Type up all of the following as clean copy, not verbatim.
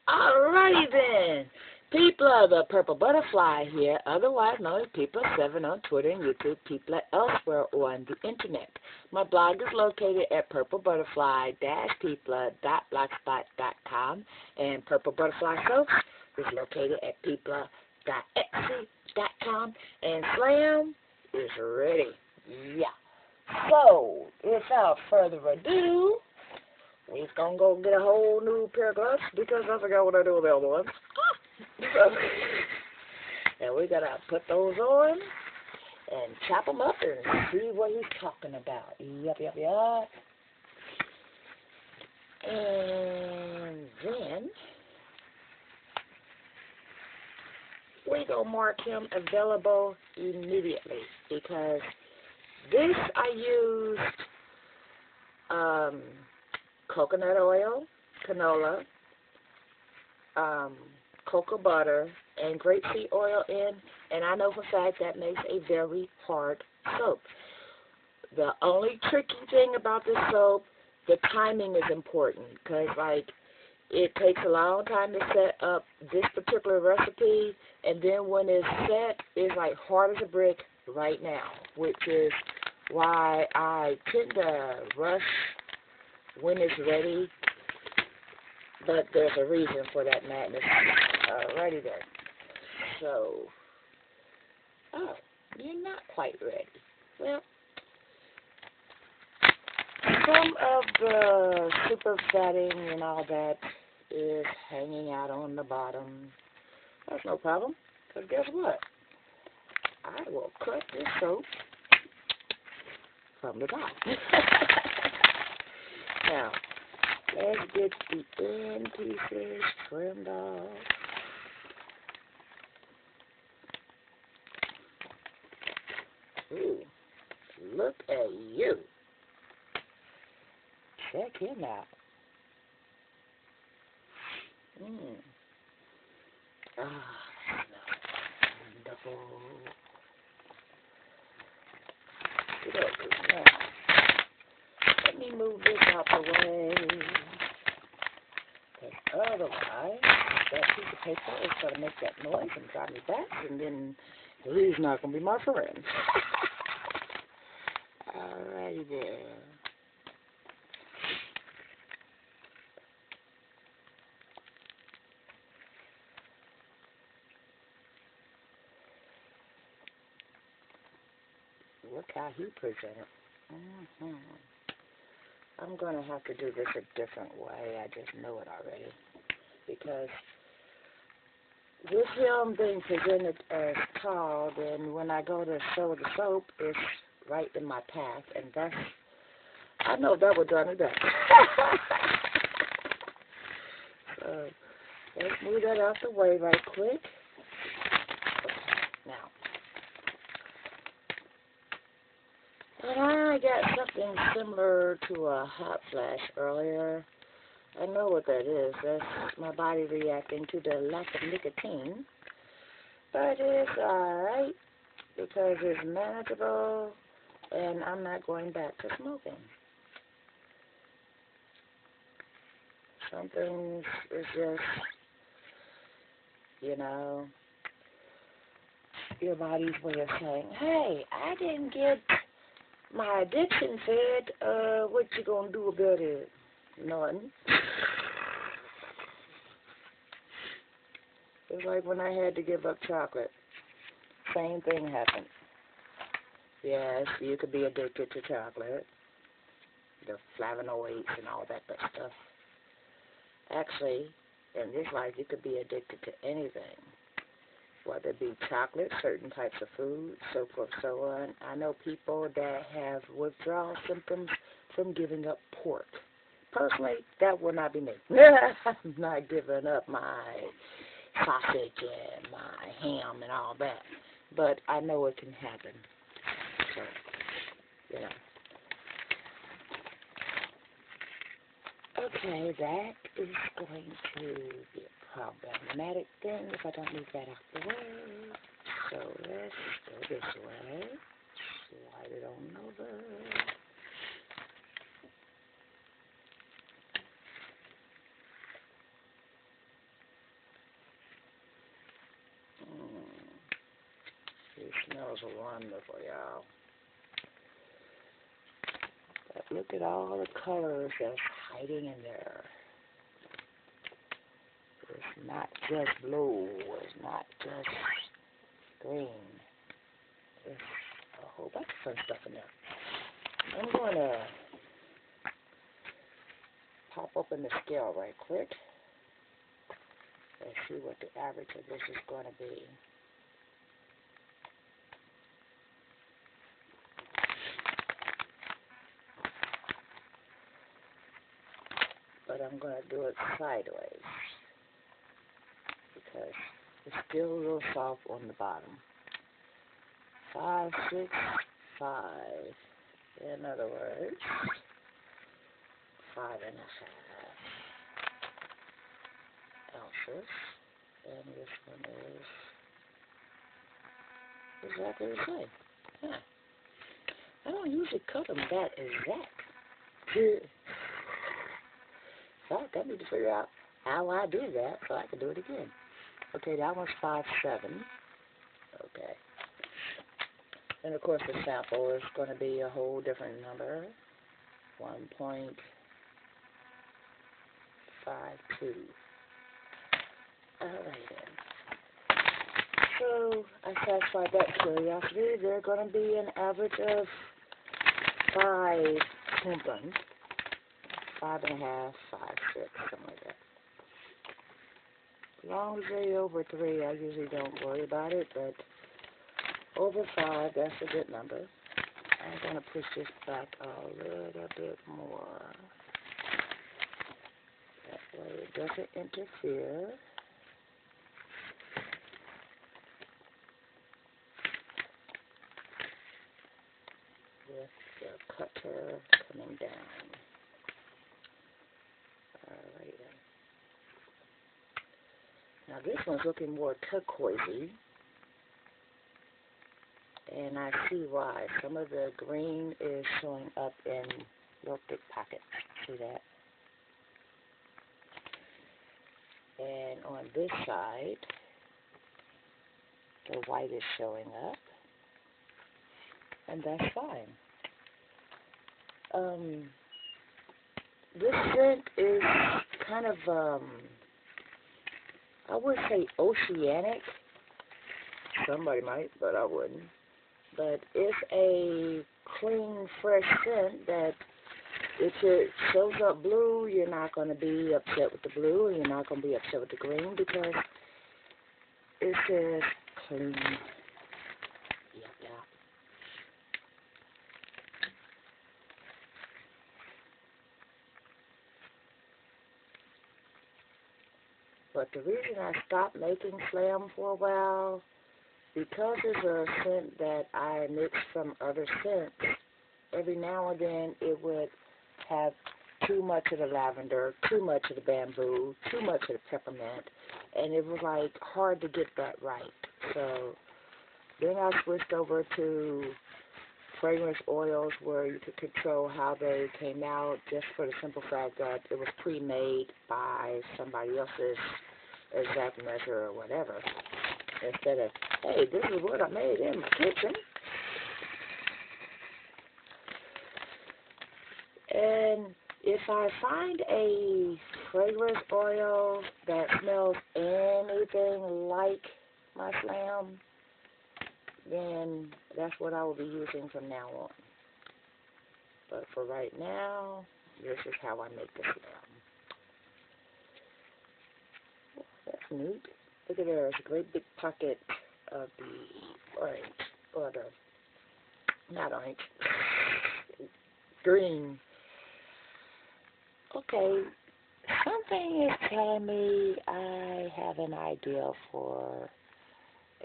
Alrighty then. People of the Purple Butterfly here, otherwise known as People7 on Twitter and YouTube, People elsewhere on the internet. My blog is located at purplebutterfly-people.blogspot.com, and Purple Butterfly Soaps is located at people.etsy.com, and Slam is ready. Yeah. So, without further ado, we're going to go get a whole new pair of gloves because I forgot what I do with the other ones. So, and we got to put those on and chop them up and see what he's talking about. Yup. And then we going to mark him available immediately because this I used coconut oil, canola, cocoa butter, and grapeseed oil in, and I know for a fact that makes a very hard soap. The only tricky thing about this soap, the timing is important, because, like, it takes a long time to set up this particular recipe, and then when it's set, it's, like, hard as a brick right now, which is why I tend to rush when it's ready, but there's a reason for that madness. Alrighty then. So, you're not quite ready. Well, some of the super fatting and all that is hanging out on the bottom. That's no problem, because guess what? I will cut this soap from the top. Now, let's get the end pieces trimmed off. Ooh, look at you. Check him out. Wonderful. Now, let me move this out the way. Because otherwise, that piece of paper is going to make that noise and drive me back, and then he's not going to be my friend. Alrighty there. Look how he presented. I'm going to have to do this a different way. I just know it already. Because with him being presented as tall, then when I go to show the soap, it's right in my path. And that's, I know that would drive me back. So, let's move that out the way right quick. Now, and I got something similar to a hot flash earlier. I know what that is. That's my body reacting to the lack of nicotine. But it's alright because it's manageable and I'm not going back to smoking. Some things is just, you know, your body's way of saying, hey, I didn't get my addiction fed, what you gonna do about it? Nothing. It's like when I had to give up chocolate. Same thing happened. Yes, you could be addicted to chocolate, the flavonoids and all that good stuff. Actually, in this life, you could be addicted to anything, whether it be chocolate, certain types of food, so forth, so on. I know people that have withdrawal symptoms from giving up pork. Personally, that will not be me. I'm not giving up my sausage and my ham and all that. But I know it can happen. So, you know. Okay, that is going to be a problematic thing if I don't move that out the way. So let's go this way. Slide it on over. smells wonderful, y'all. But look at all the colors that's hiding in there. It's not just blue. It's not just green. There's a whole bunch of fun stuff in there. I'm going to pop open the scale right quick and see what the average of this is going to be. But I'm going to do it sideways because it's still a little soft on the bottom. 5, 6, 5. In other words, 5.5 ounces. And this one is exactly the same. Huh. I don't usually cut them that exact. So I need to figure out how I do that so I can do it again. Okay, that one's 5.7. Okay. And of course the sample is going to be a whole different number. 1.52. Alright then. So I satisfied that curiosity. They're going to be an average of 5 tampons. 5.5, 5, 6, something like that. As long as they're over 3, I usually don't worry about it, but over 5, that's a good number. I'm going to push this back a little bit more. That way it doesn't interfere. With the cutter coming down. Alright then. Now this one's looking more turquoisey. And I see why. Some of the green is showing up in real thick pockets. See that? And on this side, the white is showing up. And that's fine. This scent is kind of, I would say oceanic. Somebody might, but I wouldn't. But it's a clean, fresh scent that if it shows up blue, you're not going to be upset with the blue, and you're not going to be upset with the green because it says clean. Yep. But the reason I stopped making Slam for a while, because it's a scent that I mix from other scents, every now and then it would have too much of the lavender, too much of the bamboo, too much of the peppermint, and it was like hard to get that right. So then I switched over to fragrance oils where you could control how they came out just for the simple fact that it was pre-made by somebody else's exact measure or whatever. Instead of, hey, this is what I made in my kitchen. And if I find a fragrance oil that smells anything like my Slam, then that's what I will be using from now on. But for right now, this is how I make the Slam. That's neat. Look at there, there's a great big pocket of the orange, or the, not orange, green. Okay, something is telling me I have an idea for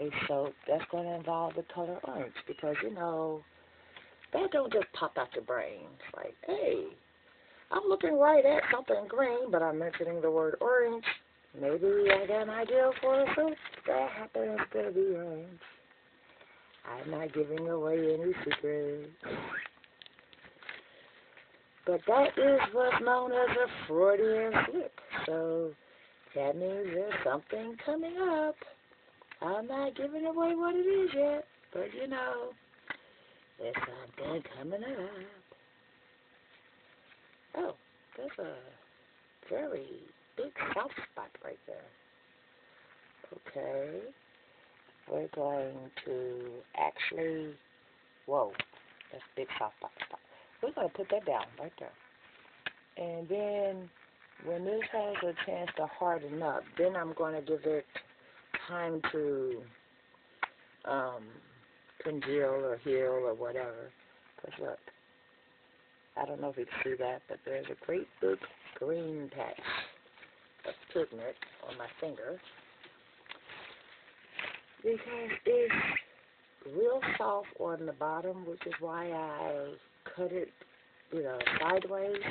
a soap that's going to involve the color orange because, you know, that don't just pop out your brain. It's like, hey, I'm looking right at something green, but I'm mentioning the word orange. Maybe I got an idea for a soap that happens to be orange. I'm not giving away any secrets. But that is what's known as a Freudian slip. So that means there's something coming up. I'm not giving away what it is yet. But, you know, there's something coming up. Oh, there's a very big soft spot right there. Okay. We're going to actually, whoa, that's a big soft spot. We're going to put that down right there. And then when this has a chance to harden up, then I'm going to give it time to congeal or heal or whatever. Because look, I don't know if you can see that, but there's a great big green patch of pigment on my finger. Because it's real soft on the bottom, which is why I cut it, you know, sideways.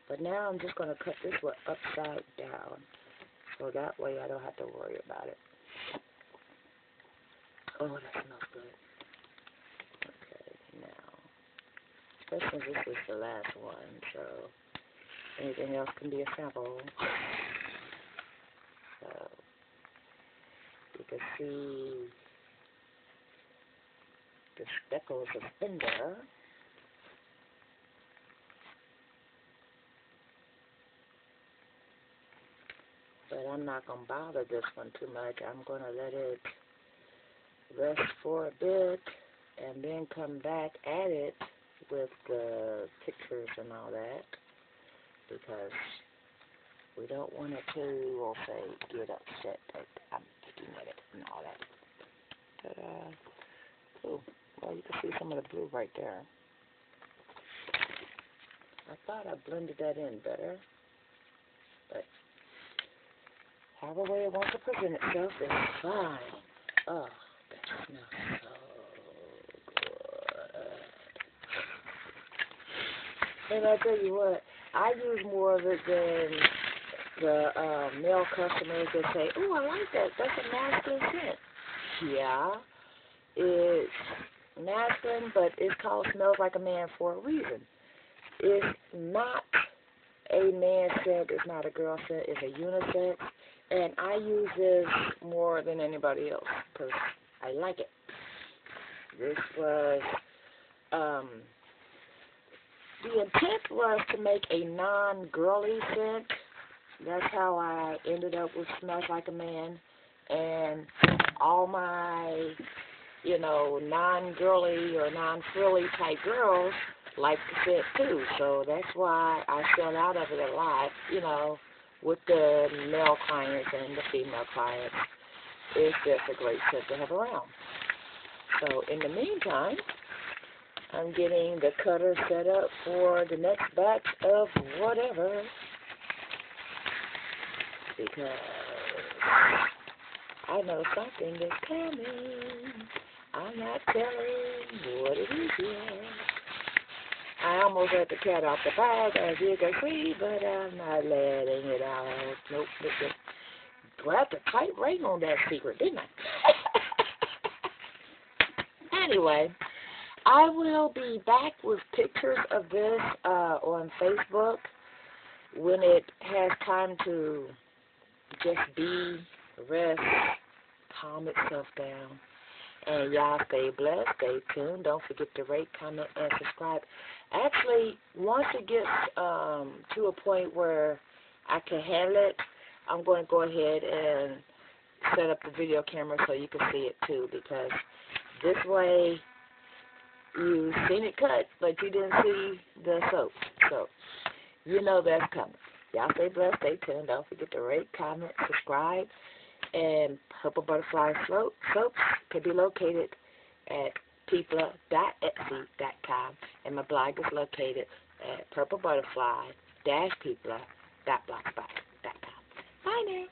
But now I'm just going to cut this one upside down, so that way I don't have to worry about it. Oh, that smells good. Okay, now, especially since this is the last one, so anything else can be a sample. So you can see the speckles of cinder. But I'm not going to bother this one too much. I'm going to let it rest for a bit and then come back at it with the pictures and all that, because we don't want it to, we'll say, get upset that I'm looking at it and all that. But, ooh, well, you can see some of the blue right there. I thought I blended that in better, but however way it wants to present itself is fine. Oh, that smells so good. And I tell you what, I use more of it than the male customers that say, "Oh, I like that. That's a masculine scent." Yeah, it's masculine, but it's called Smells Like a Man for a reason. It's not a man scent. It's not a girl scent. It's a unisex. And I use this more than anybody else because I like it. This was, the intent was to make a non-girly scent. That's how I ended up with Smells Like a Man. And all my, you know, non-girly or non-frilly type girls like the scent too. So that's why I sell out of it a lot, you know, with the male clients and the female clients. It's just a great scent to have around. So in the meantime, I'm getting the cutter set up for the next batch of whatever, because I know something is coming. I'm not telling what it is yet. I almost let the cat out the bag, as you can see, but I'm not letting it out. Nope, nope, nope. Grabbed a tight rein on that secret, didn't I? Anyway, I will be back with pictures of this on Facebook when it has time to just be, rest, calm itself down. And y'all stay blessed, stay tuned. Don't forget to rate, comment, and subscribe. Actually, once it gets to a point where I can handle it, I'm going to go ahead and set up the video camera so you can see it too, because this way you've seen it cut, but you didn't see the soap. So, you know that's coming. Y'all stay blessed, stay tuned. Don't forget to rate, comment, subscribe. And Purple Butterfly soaps can be located at peepla.etsy.com. And my blog is located at purplebutterfly-peepla.blogspot.com. Bye now.